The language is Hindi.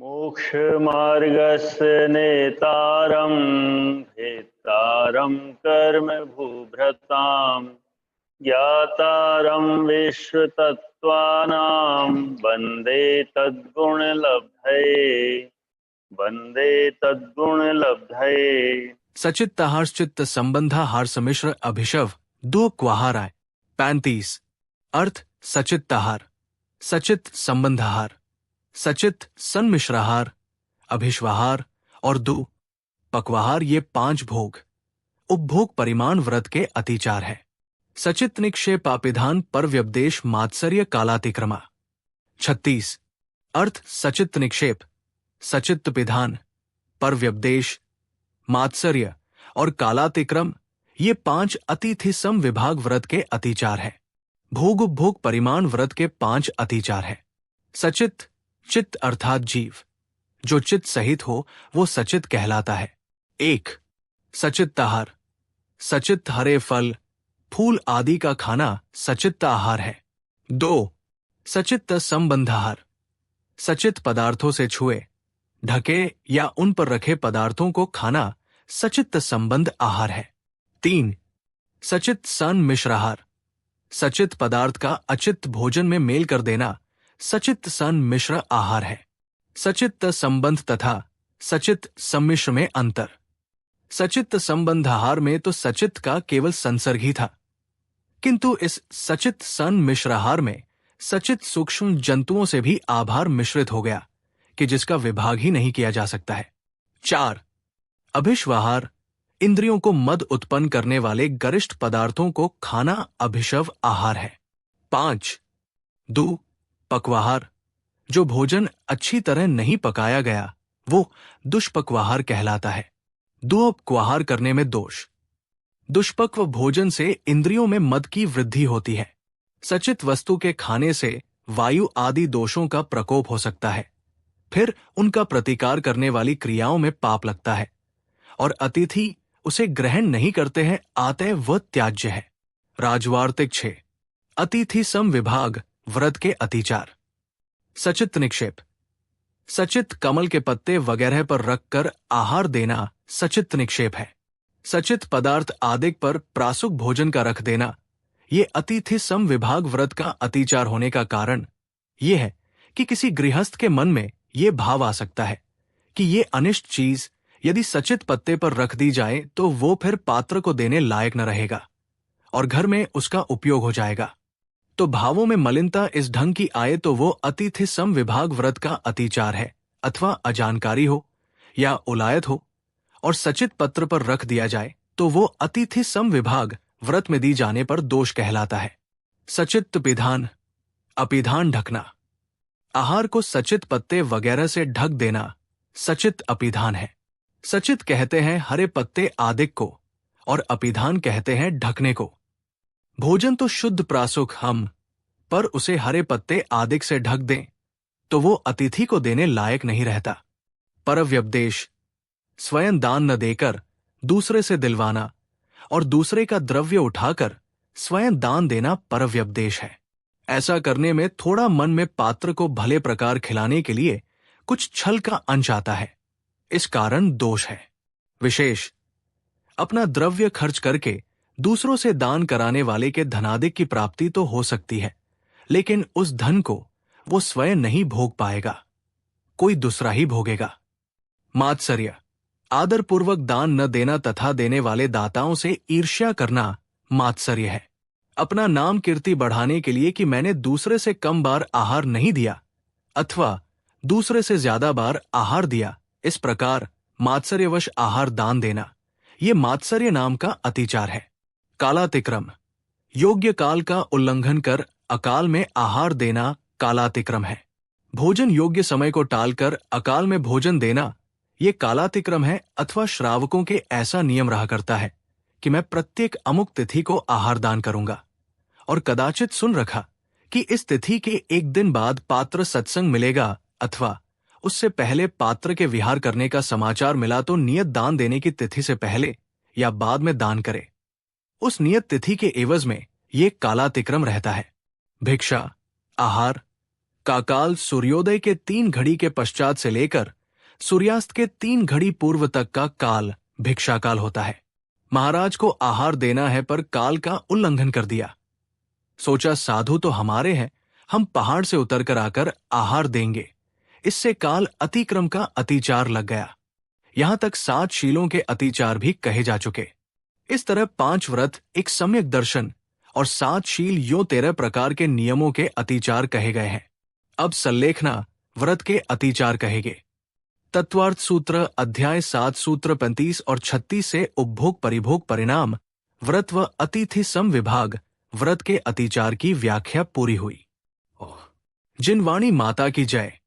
मोक्षमार्गस्य नेतारं भेत्तारं कर्म भूभृतां ज्ञातारं विश्वतत्त्वानां वन्दे तद्गुणलब्धये। सचित्ताहार चित्त संबंधाहार समिश्र अभिशव दो क्वाहाराय 35। अर्थ सचित्ताहार, सचित संबंधाहार, सचित सन्मिश्राहार, अभिश्वाहार और दो पक्वाहार ये 5 भोग उपभोग परिमाण व्रत के अतिचार है। सचित निक्षेप आपिधान पर व्यपदेश मात्सर्य कालातिक्रमा। 36। अर्थ सचित निक्षेप, सचित्त पिधान, पर व्यपदेश, मात्सर्य और कालातिक्रम ये 5 अतिथि सम विभाग व्रत के अतिचार है। भोग उपभोग परिमाण व्रत के 5 अतिचार है। सचित चित्त अर्थात जीव, जो चित्त सहित हो वो सचित कहलाता है। 1. सचित्ताहार, सचित्त हरे फल फूल आदि का खाना सचित्त आहार है। 2. सचित्त संबंधाहार, सचित पदार्थों से छुए ढके या उन पर रखे पदार्थों को खाना सचित्त संबंध आहार है। 3. सचित्त सन्मिश्राहार, सचित्त पदार्थ का अचित्त भोजन में मेल कर देना सचित्त सन्मिश्र आहार है। सचित्त संबंध तथा सचित्त सम्मिश्र में अंतर। सचित्त संबंधाहार में तो सचित्त का केवल संसर्ग ही था, किंतु इस सचित्त सन्मिश्राहार में सचित्त सूक्ष्म जंतुओं से भी आभार मिश्रित हो गया कि जिसका विभाग ही नहीं किया जा सकता है। 4. अभिश्वाहार, इंद्रियों को मद उत्पन्न करने वाले गरिष्ठ पदार्थों को खाना अभिशव आहार है। 5. दु पक्वाहार, जो भोजन अच्छी तरह नहीं पकाया गया वो दुष्पक्वाहार कहलाता है। दुपक्वाहार करने में दोष। दुष्पक्व भोजन से इंद्रियों में मद की वृद्धि होती है। सचित वस्तु के खाने से वायु आदि दोषों का प्रकोप हो सकता है, फिर उनका प्रतिकार करने वाली क्रियाओं में पाप लगता है और अतिथि उसे ग्रहण नहीं करते हैं, अतः वह त्याज्य है। राजवार्तिक 6. अतिथि सम विभाग व्रत के अतिचार। सचित्त निक्षेप, सचित्त कमल के पत्ते वगैरह पर रखकर आहार देना सचित्त निक्षेप है। सचित्त पदार्थ आदि पर प्रासुक भोजन का रख देना ये अतिथि सम विभाग व्रत का अतिचार होने का कारण ये है कि किसी गृहस्थ के मन में ये भाव आ सकता है कि ये अनिष्ट चीज यदि सचित पत्ते पर रख दी जाए तो वो फिर पात्र को देने लायक न रहेगा और घर में उसका उपयोग हो जाएगा, तो भावों में मलिनता इस ढंग की आए तो वो अतिथि सम विभाग व्रत का अतिचार है, अथवा अजानकारी हो या उलायत हो और सचित पत्र पर रख दिया जाए तो वो अतिथि सम विभाग व्रत में दी जाने पर दोष कहलाता है। सचित्त पिधान, अपिधान ढकना, आहार को सचित पत्ते वगैरह से ढक देना सचित अपिधान है। सचित कहते हैं हरे पत्ते आदिक को और अपिधान कहते हैं ढकने को। भोजन तो शुद्ध प्रासुक हम पर उसे हरे पत्ते आदिक से ढक दें तो वो अतिथि को देने लायक नहीं रहता। परव्यपदेश, स्वयं दान न देकर दूसरे से दिलवाना और दूसरे का द्रव्य उठाकर स्वयं दान देना परव्यपदेश है। ऐसा करने में थोड़ा मन में पात्र को भले प्रकार खिलाने के लिए कुछ छल का अंश आता है, इस कारण दोष है। विशेष, अपना द्रव्य खर्च करके दूसरों से दान कराने वाले के धनादिक की प्राप्ति तो हो सकती है, लेकिन उस धन को वो स्वयं नहीं भोग पाएगा, कोई दूसरा ही भोगेगा। मात्सर्य, आदरपूर्वक दान न देना तथा देने वाले दाताओं से ईर्ष्या करना मात्सर्य है। अपना नाम कीर्ति बढ़ाने के लिए कि मैंने दूसरे से कम बार आहार नहीं दिया अथवा दूसरे से ज्यादा बार आहार दिया, इस प्रकार मात्सर्यवश आहार दान देना ये मात्सर्य नाम का अतिचार है। कालातिक्रम, योग्य काल का उल्लंघन कर अकाल में आहार देना कालातिक्रम है। भोजन योग्य समय को टालकर अकाल में भोजन देना ये कालातिक्रम है, अथवा श्रावकों के ऐसा नियम रहा करता है कि मैं प्रत्येक अमुक तिथि को आहार दान करूंगा और कदाचित सुन रखा कि इस तिथि के एक दिन बाद पात्र सत्संग मिलेगा अथवा उससे पहले पात्र के विहार करने का समाचार मिला तो नियत दान देने की तिथि से पहले या बाद में दान करे। उस नियत तिथि के एवज में ये कालातिक्रम रहता है। भिक्षा, आहार, का काल सूर्योदय के 3 घड़ी के पश्चात से लेकर सूर्यास्त के 3 घड़ी पूर्व तक का काल भिक्षा काल होता है। महाराज को आहार देना है पर काल का उल्लंघन कर दिया। सोचा साधु तो हमारे हैं, हम पहाड़ से उतरकर आकर आहार देंगे। इससे काल अतिक्रम का अतिचार लग गया। यहां तक 7 शीलों के अतिचार भी कहे जा चुके। इस तरह 5 व्रत, एक सम्यक दर्शन और 7 शील यो 13 प्रकार के नियमों के अतिचार कहे गए हैं। अब सल्लेखना व्रत के अतिचार कहेगे। तत्वार्थ सूत्र अध्याय 7 सूत्र 35 और 36 से उपभोग परिभोग परिणाम व्रत व अतिथि सम विभाग व्रत के अतिचार की व्याख्या पूरी हुई। जिन वाणी माता की जय।